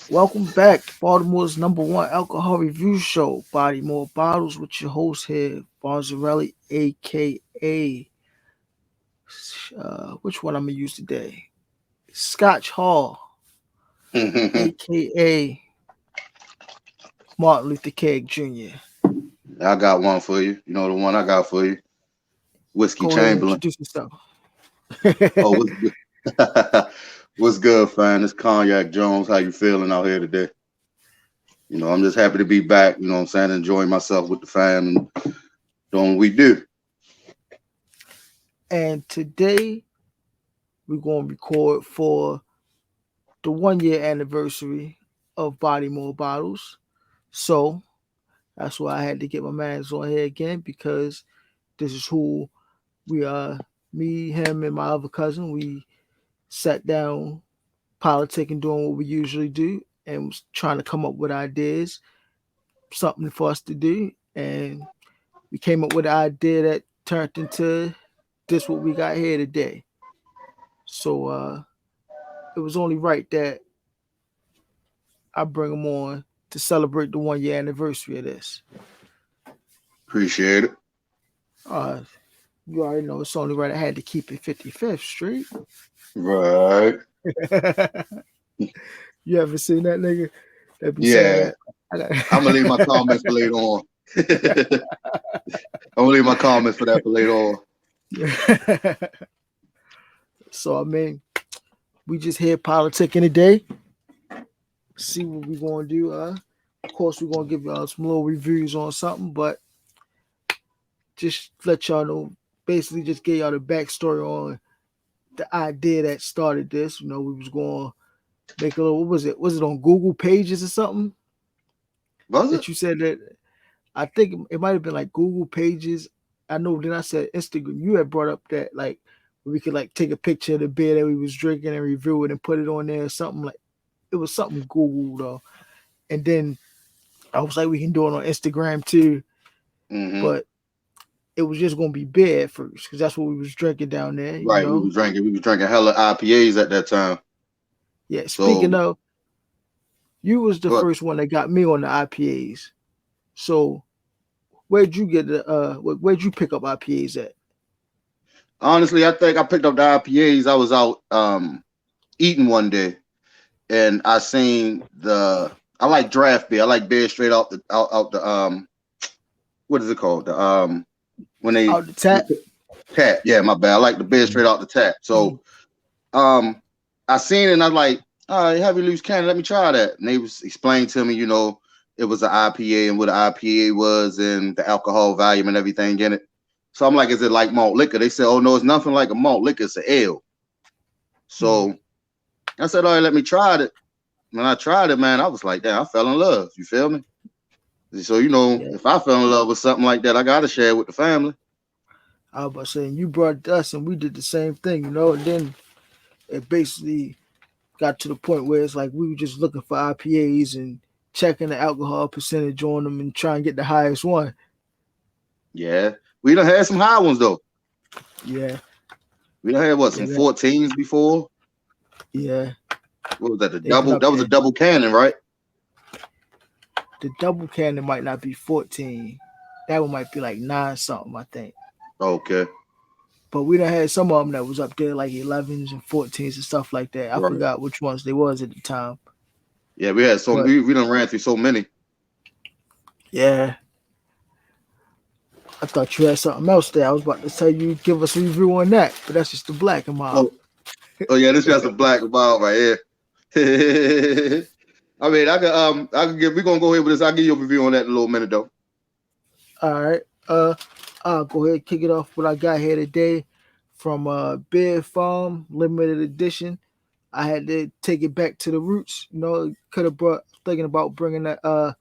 Welcome back to Baltimore's number one alcohol review show, BodyMore Bottles, with your host here, Bonzarelli, aka which one I'm gonna use today? Scotch Hall, I aka Martin Luther King Jr. got one for you. You know the one I got for you. Whiskey Go ahead and Chamberlain. introduce yourself. Oh, what's good? What's good, fam? It's Cognac Jones. How you feeling out here today? I'm just happy to be back. You know what I'm saying? Enjoying myself with the fam and doing what we do. And today we're going to record for the 1 year anniversary of BodyMore Bottles. So that's why I had to get my mans on here again because this is who we me, him, and my other cousin. We sat down, politicking, doing what we usually do, and was trying to come up with ideas, something for us to do, and we came up with an idea that turned into this what we got here today. So it was only right that I bring him on to celebrate the 1 year anniversary of this. Appreciate it. Uh, you already know it's only right I had to keep it 55th Street. Right. You ever seen that nigga that be saying Yeah. that? I got... I'm gonna leave my comments for later on. I'm gonna leave my comments for that for later on. So I mean, we just here politicking today. See what we gonna do. Of course, we're gonna give y'all some little reviews on something, but just let y'all know. Basically, just get y'all the backstory on the idea that started this. We was going to make a little. What was it? Was it on Google Pages or something Was it? that you said that? I think it might have been like Google Pages. I know. Then I said Instagram. You had brought up that like we could like take a picture of the beer that we was drinking and review it and put it on there or something like. It was something Google though, and then I was like, we can do it on Instagram too, Mm-hmm. but it was just gonna be beer at first because that's what we was drinking down there. Right. We was drinking hella IPAs at that time. Yeah. Speaking So of, you was the but first one that got me on the IPAs. So where'd you get the where'd you pick up IPAs at? honestly, I think I picked up the IPAs. I was out eating one day and I seen the I like draft beer. I like beer straight out the what is it called? The when they Out the tap. tap. Yeah, my bad. I like the beer straight out the tap. Mm. So um I seen it and I was like, all right, heavy loose cannon, let me try that. And they was explaining to me, it was an IPA and what an IPA was and the alcohol volume and everything in it. So I'm like, is it like malt liquor? They said, oh no, it's nothing like a malt liquor, it's an ale. Mm. So I said, all right, let me try it. When I tried it, man, I was like, damn, I fell in love. You feel me? So, Yeah. if I fell in love with something like that, I gotta share it with the family. I was about saying you brought it to us and we did the same thing, and then it basically got to the point where it's like we were just looking for IPAs and checking the alcohol percentage on them and trying to get the highest one. Yeah. We done had some high ones though. Yeah. We done had what, Yeah. some 14s before? Yeah. What was that? The They've been double up that was a there. double cannon, right? The double cannon might not be 14. That one might be like 9 something, I think. Okay. But we done had some of them that was up there like 11s and 14s and stuff like that. I Right. forgot which ones they was at the time. Yeah, we had But we done ran through so many. yeah, I thought you had something else there. I was about to tell you give us a review on that, but that's just the black and mild. Oh, oh yeah, this is a black ball right here. I mean, I can give. We're gonna go ahead with this. I'll give you a review on that in a little minute, though. All right. I'll go ahead and kick it off what I got here today from Beer Farm Limited Edition. I had to take it back to the roots. Could have brought thinking about bringing a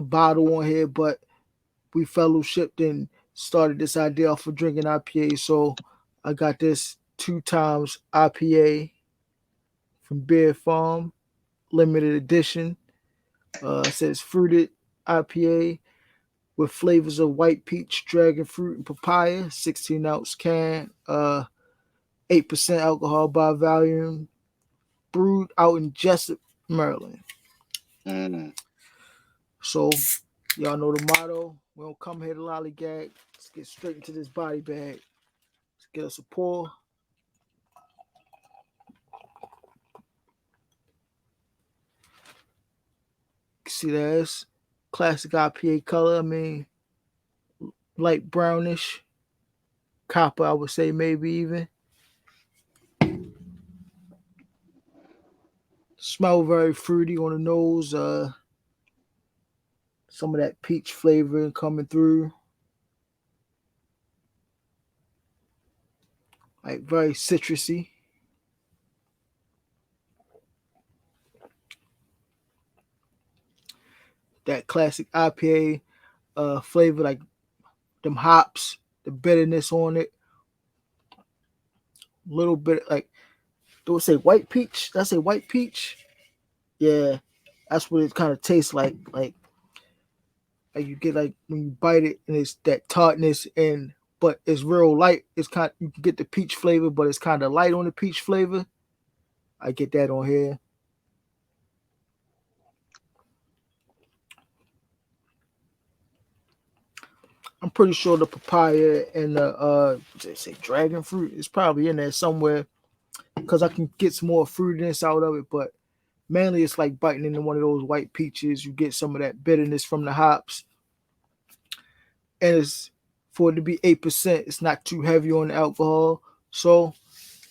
bottle on here, but we fellowshipped and started this idea off of drinking IPA. So I got this 2 times IPA from Beer Farm Limited Edition. It says fruited IPA with flavors of white peach, dragon fruit, and papaya. 16-ounce can. 8% alcohol by volume. Brewed out in Jessup, Maryland. Mm. So y'all know the motto. We don't come here to lollygag. Let's get straight into this body bag. Let's get us a pour. See that's classic IPA color. I mean, light brownish, copper. I would say maybe even. Smell very fruity on the nose. Some of that peach flavor coming through. Like very citrusy. That classic IPA flavor, like them hops, the bitterness on it. A little bit like, do it say white peach? Did I say white peach? Yeah, that's what it kind of tastes like. Like you get like when you bite it and it's that tartness and but it's real light. It's kind you can get the peach flavor, but it's kind of light on the peach flavor. I get that on here. I'm pretty sure the papaya and the they say dragon fruit is probably in there somewhere because I can get some more fruitiness out of it. But mainly, it's like biting into one of those white peaches. You get some of that bitterness from the hops, and it's for it to be 8%. It's not too heavy on the alcohol, so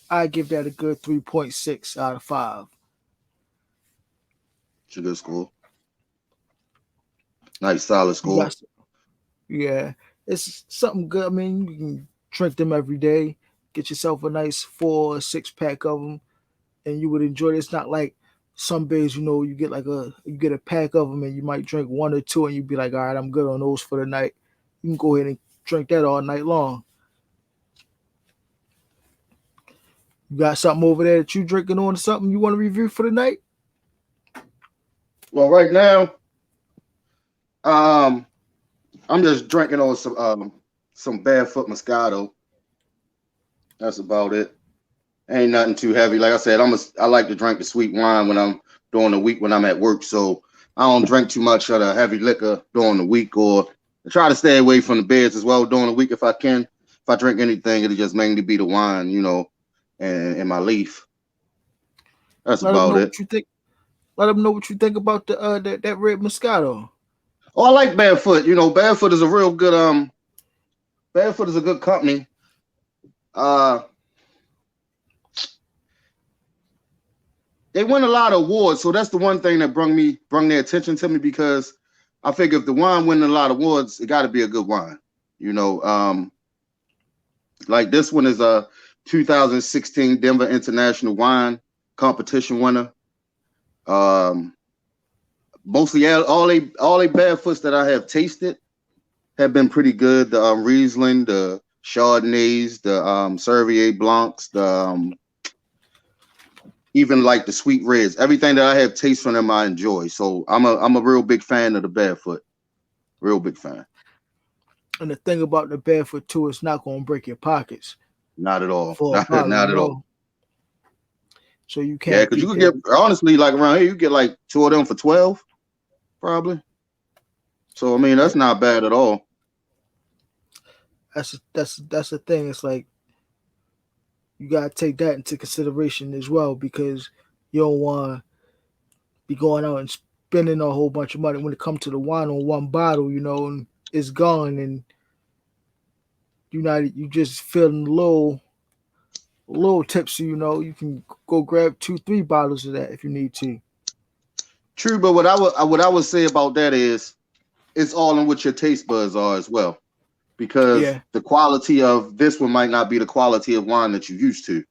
I give that a good 3.6 out of 5. It's a good score. Nice solid You score. got yeah, it's something good. I mean, you can drink them every day. Get yourself a nice 4 or 6 pack of them, and you would enjoy it. It's not like some days, you get you get a pack of them, and you might drink one or two, and you'd be like, all right, I'm good on those for the night. You can go ahead and drink that all night long. You got something over there that you drinking on or something you want to review for the night? Well, right now, um, I'm just drinking on some barefoot Moscato. That's about it. Ain't nothing too heavy. Like I said, I like to drink the sweet wine when I'm during the week when I'm at work. So I don't drink too much of the heavy liquor during the week, or I try to stay away from the beers as well during the week if I can. If I drink anything, it'll just mainly be the wine, and my leaf. That's Let them about know it. what you think. Let them know what you think about the that red Moscato. Oh, I like Barefoot. Barefoot is a real good Barefoot is a good company. Uh they win a lot of awards, so that's the one thing that brung their attention to me because I figure if the wine winning a lot of awards, it got to be a good wine. You know, like this one is a 2016 Denver International Wine Competition winner. Um, Mostly all they Barefoots that I have tasted have been pretty good. The Riesling, the Chardonnays, the Cervier Blancs, the even like the sweet reds. Everything that I have taste from them, I enjoy. So I'm a real big fan of the Barefoot. Real big fan. And the thing about the barefoot too, it's not gonna break your pockets Not at all. for a Not bottle, not at all. So you Yeah, can't because you beat could that. get honestly like around here, you get like two of them for 12, probably. So I mean, Yeah, that's not bad at all. that's the thing. It's like you gotta take that into consideration as well because you don't want to be going out and spending a whole bunch of money when it comes to the wine on one bottle, and it's gone, and you just feeling a little tipsy. You can go grab 2, 3 bottles of that if you need to. True, but what I would say about that is it's all in what your taste buds are as well. Because Yeah, the quality of this one might not be the quality of wine that you're used to.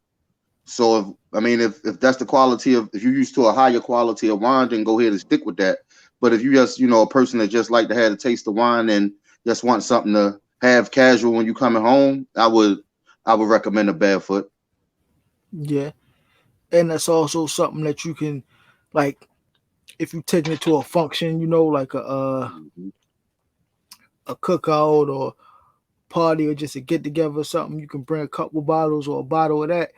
So if that's the quality of if you're used to a higher quality of wine, then go ahead and stick with that. But if you just a person that just like to have a taste of wine and just want something to have casual when you coming home, I would recommend a Barefoot. yeah, and that's also something that you can like if you taking it to a function, like Mhm. a cookout or party or just a get together or something. You can bring a couple bottles or a bottle of that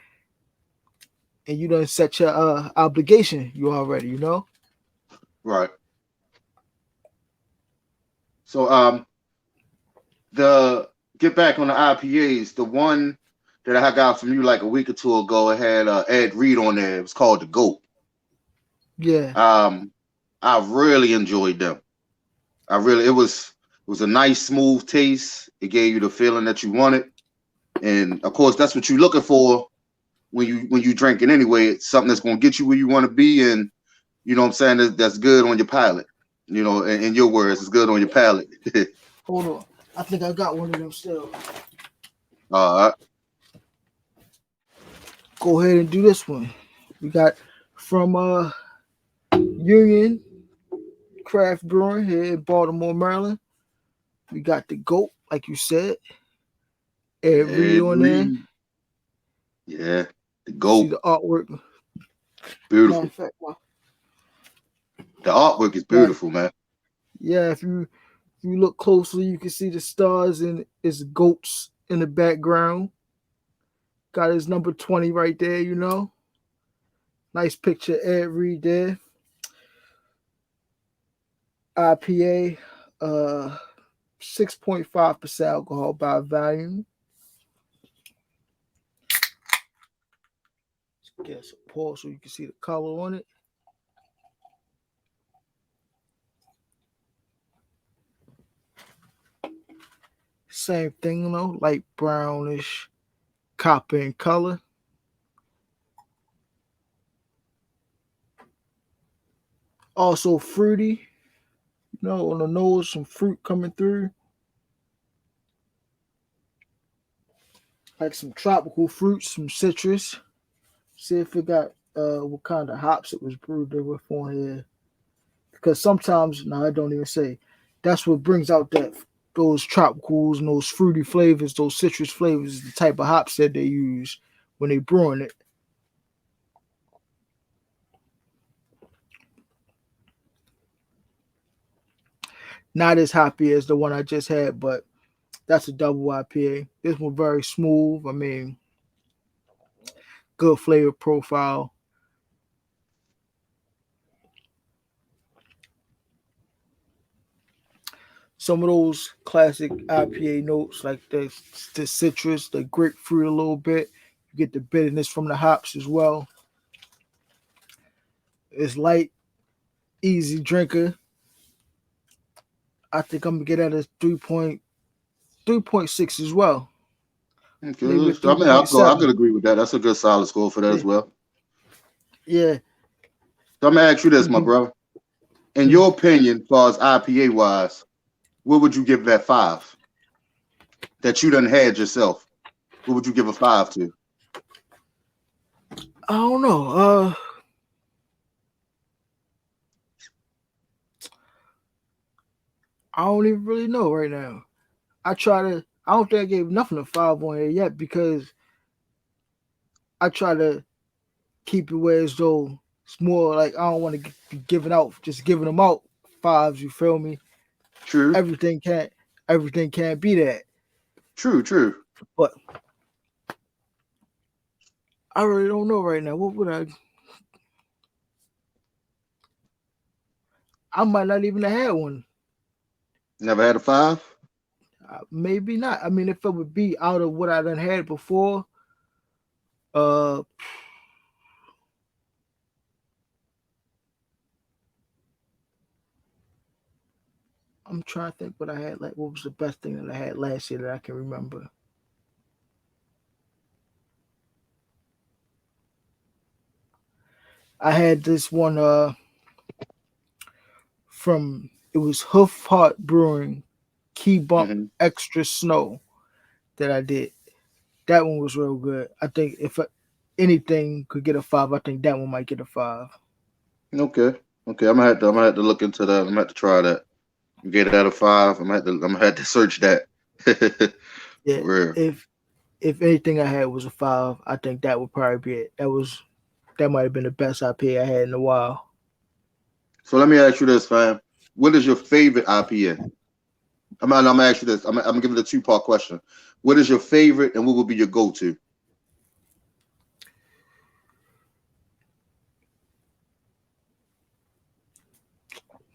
and you done set your obligation. You already, you know. Right. So the get back on the IPAs, the one that I got from you like a week or two ago, it had Ed Reed on there. It was called the Goat. Yeah. Um, I really enjoyed them. It was a nice smooth taste. It gave you the feeling that you wanted, and of course that's what you're looking for when you drinking anyway. It's something that's gonna get you where you want to be, and you know what I'm saying, that's good on your palate. You know, in your words, it's good on your palate. Hold on. I think I got one of them still. uh, Go ahead and do this one. We got from Union Craft Brewing here in Baltimore, Maryland. We got the GOAT, like you said. Ed Reed Ed on there. Reed, yeah, the See Goat, the artwork. Matter of beautiful. fact, well, The artwork is yeah, beautiful, man. yeah. If you look closely, you can see the stars and its goats in the background. Got his number 20 right there, you know. Nice picture, Ed Reed there. IPA, 6.5% alcohol by volume. Get some pour so you can see the color on it. Same thing, you know, light brownish, copper in color. Also fruity, you know, on the nose, some fruit coming through, like some tropical fruits, some citrus. See if it got what kind of hops it was brewed with on here. Because sometimes, no, I don't even say. That's what brings out that those tropicals and those fruity flavors, those citrus flavors, the type of hops that they use when they brewing it. Not as hoppy as the one I just had, but that's a double IPA. This one very smooth. I mean, good flavor profile. Some of those classic IPA notes, like the citrus, the grapefruit a little bit. You get the bitterness from the hops as well. It's light, easy drinker. I think I'm gonna get at a 3.6 as well. Maybe Okay. a So, I mean, I 3.7. could agree with that. That's a good solid score for that Yeah, as well. yeah. So I'm gonna ask you this, You my can. brother. In Mm, your opinion, as far as IPA wise, what would you give that five that you done had yourself? What would you give a five to? I don't know. I don't even really know right now. I try to. I don't think I gave nothing a five on here yet because I try to keep it where as though it's more like I don't want to be giving out, just giving them out fives. You feel me? True, Everything can't, everything can't be that. true, true. But I really don't know right now. What would I? I might not even have had one. Never had a five? Maybe not. I mean, if it would be out of what I done had before, uh, I'm trying to think what I had. Like, what was the best thing that I had last year that I can remember? I had this one from it was Hoof Heart Brewing, Key Bump Mm-hmm. Extra Snow that I did. That one was real good. I think if anything could get a five, I think that one might get a five. Okay. Okay. I'm gonna have to look into that. I'm gonna have to try that. Get out of five. I'm gonna have to search that. Yeah, For real. if anything I had was a five, I think that would probably be it. That might have been the best IPA I had in a while. So let me ask you this, fam. What is your favorite IPA? I'm gonna ask you this. I'm gonna give it a two-part question. What is your favorite and what would be your go-to?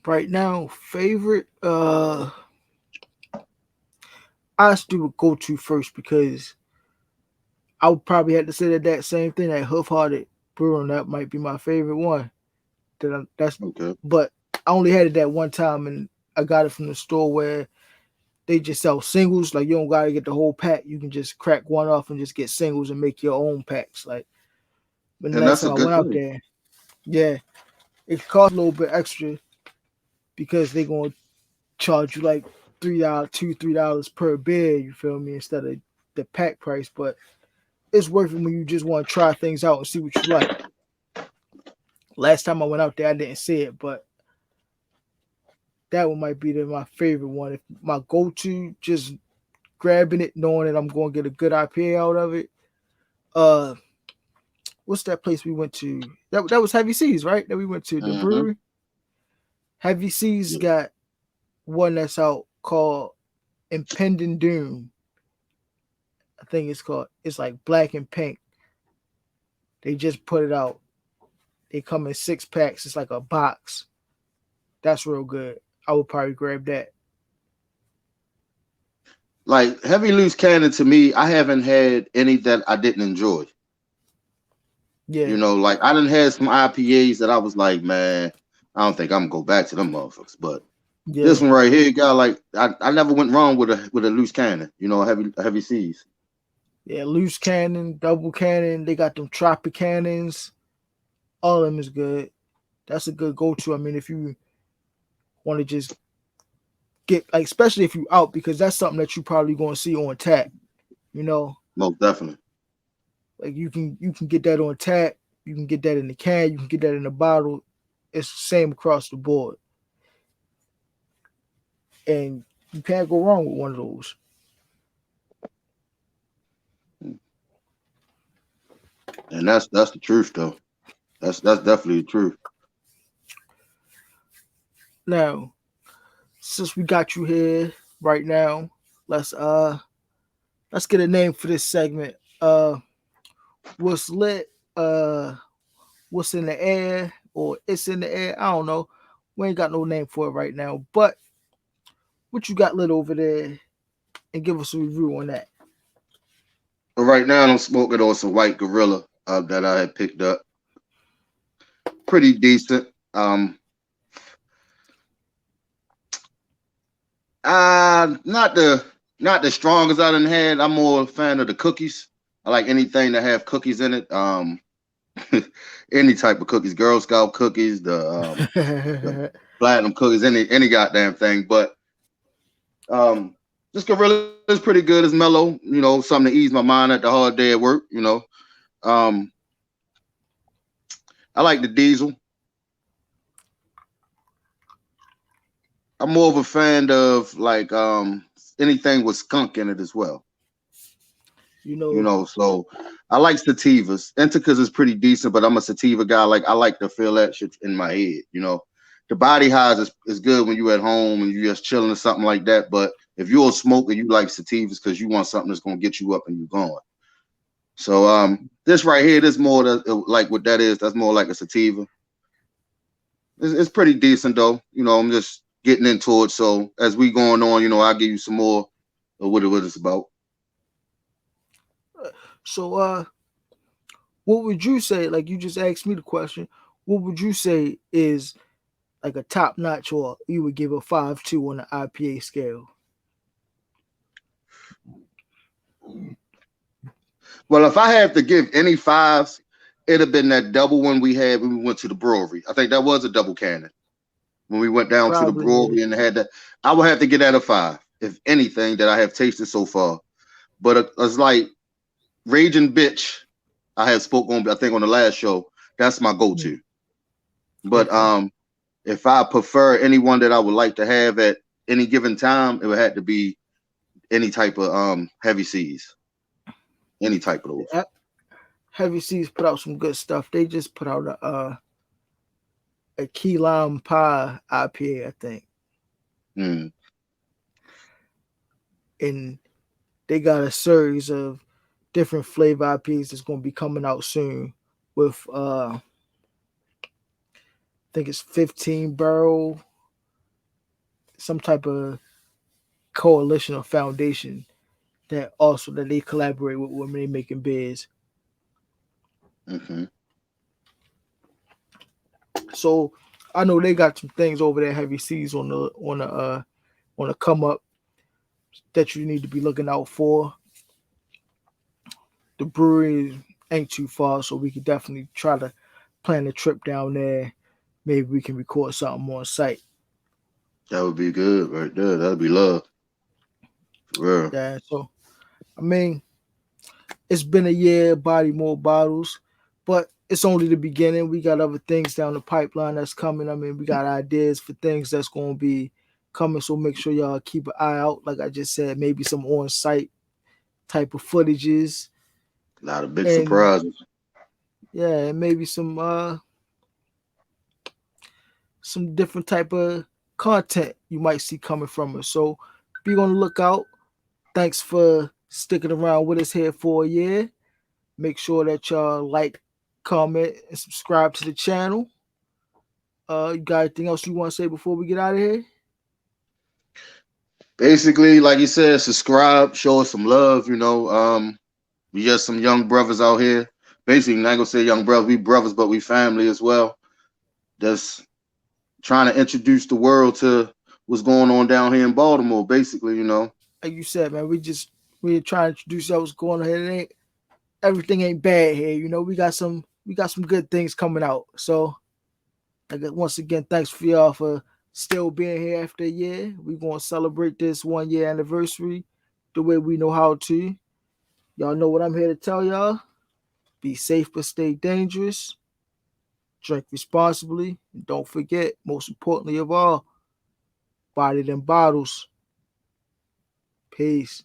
Right now, favorite. I still would go to first because I would probably have to say that same thing. That Hoof Hearted Brewing, that might be my favorite one. That's, Okay. but I only had it that one time, and I got it from the store where they just sell singles. Like you don't gotta get the whole pack. You can just crack one off and just get singles and make your own packs. Like, but the And last that's time a I good went out thing. there, yeah, it cost a little bit extra because they gonna charge you like $3, $2, $3 per beer. You feel me? Instead of the pack price, but it's worth it when you just want to try things out and see what you like. Last time I went out there, I didn't see it, but that one might be my favorite one. If my go-to, just grabbing it, knowing that I'm going to get a good IPA out of it. Uh, what's that place we went to? That was Heavy Seas, right? That we went to the Mm-hmm. brewery. Heavy Seas Yeah. got one that's out called Impending Doom. I think it's called. It's like black and pink. They just put it out. They come in 6 packs. It's like a box. That's real good. I would probably grab that. Like heavy loose cannon to me, I haven't had any that I didn't enjoy. Yeah, Like I done had some IPAs that I was like, man, I don't think I'm gonna go back to them motherfuckers. But this yeah, one right here, got like I never went wrong with a loose cannon. Heavy seas. yeah. Loose cannon, double cannon. They got them tropic cannons. All of them is good. That's a good go-to. I mean, if you want to just get like, especially if you out, because that's something that you probably going to see on tap. You know, Most definitely. like you can get that on tap. You can get that in the can. You can get that in the bottle. It's the same across the board, and you can't go wrong with one of those. And that's the truth though. That's definitely the truth. Now, since we got you here right now, let's uh let's get a name for this segment. What's lit? What's in the air? Or it's in the air? I don't know. We ain't got no name for it right now. But what you got lit over there? And give us a review on that. But right now I'm smoking on some white gorilla that I had picked up. Pretty decent. Not the strongest I done had. I'm more a fan of the cookies. I like anything that have cookies in it. Any type of cookies, Girl Scout cookies, the platinum cookies, any goddamn thing. But this gorilla is pretty good. It's mellow, something to ease my mind at the hard day at work. Um, I like the diesel. I'm more of a fan of like anything with skunk in it as well. you know, So I like sativas. Inticas is pretty decent, but I'm a sativa guy. Like I like to feel that shit in my head. The body highs is good when you at home and you just chilling or something like that. But if you're a smoker, you like sativas because you want something that's gonna get you up and you going. So this right here, this more like what that is. That's more like a sativa. It's pretty decent though. I'm just getting into it. So as we going on, I'll give you some more of what it's about. so what would you say? Like you just asked me the question. What would you say is like a top notch, or you would give a 5.2 on the IPA scale? Well, if I had to give any fives, it'd have been that double one we had when we went to the brewery. I think that was a double cannon when we went down to the Probably, yeah. brewery and had that. I would have to get that a five, if anything that I have tasted so far. But it's like Raging Bitch. I had spoke on, I think, on the last show. That's my Mm, go-to. But okay. if I prefer anyone that I would like to have at any given time, it would have to be any type of heavy seas, any type of those. Heavy Seas put out some good stuff. They just put out a key lime pie IPA, I think, Mm. and they got a series of different flavor IPAs that's going to be coming out soon. With I think it's 15 barrel. some type of coalition or foundation that also that they collaborate with when they making beers. Mm-hmm. So I know they got some things over there, Heavy Seas on the come up that you need to be looking out for. The brewery ain't too far, so we could definitely try to plan a trip down there. Maybe we can record something on site. That would be good right there. That'd be love for real. Yeah. So I mean, it's been a year, Body More Bottles, but it's only the beginning. We got other things down the pipeline that's coming. I mean, we got ideas for things that's going to be coming, so make sure y'all keep an eye out. Like I just said, maybe some on site type of footages, A lot of big and surprises. yeah, and maybe some different type of content you might see coming from us. So be on the lookout. Thanks for sticking around with us here for a year. Make sure that y'all like, comment, and subscribe to the channel. You got anything else you want to say before we get out of here? Basically, like you said, subscribe, show us some love. We just some young brothers out here. Basically, not gonna say young brothers, we brothers, but we family as well. Just trying to introduce the world to what's going on down here in Baltimore. Basically. Like you said, man, we trying to introduce y'all what's going on here. Everything ain't bad here. We got some good things coming out. So once again, thanks for y'all for still being here after a year. We're gonna celebrate this 1 year anniversary the way we know how to. Y'all know what I'm here to tell y'all. Be safe but stay dangerous. Drink responsibly. And don't forget, most importantly of all, body them bottles. Peace.